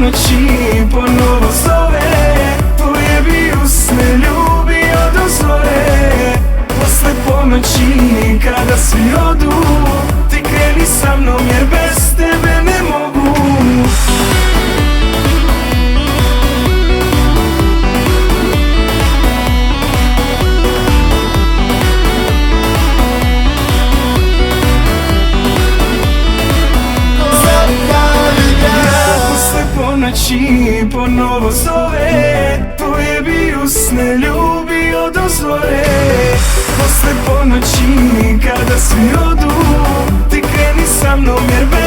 ponoći ponovo zove, tvoje bi usne ljubio do zore. Posle ponoći kada svi odu, ti kreni sa mnom jer bez tebe ne mogu. Ponoći ponovo zove, tvoje bi usne ljubio do zore. Posle ponoći kada svi odu, ti kreni sa mnom jer bez